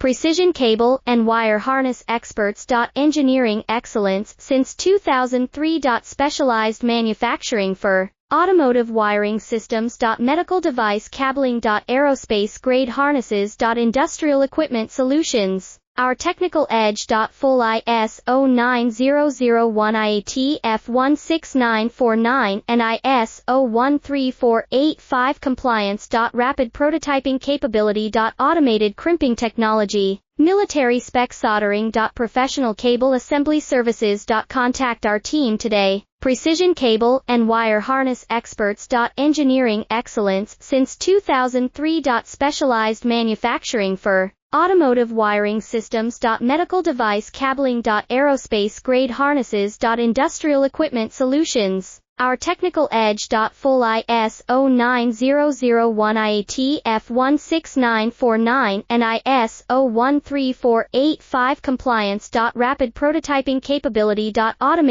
precision cable and wire harness experts. Engineering excellence since 2003. Specialized manufacturing for automotive wiring systems. Medical device cabling. Aerospace grade harnesses. Industrial equipment solutions. Our technical edge. Full ISO 9001 IATF 16949 and ISO 13485 compliance. Rapid prototyping capability. Automated crimping technology. Military spec soldering. Professional cable assembly services. Contact our team today. Precision cable and wire harness experts. Engineering excellence since 2003. Specialized manufacturing for automotive wiring systems. Medical device cabling. Aerospace grade harnesses. Industrial equipment solutions. Our technical edge. Full ISO 9001 IATF 16949 and ISO 13485 compliance. Rapid prototyping capability. Automated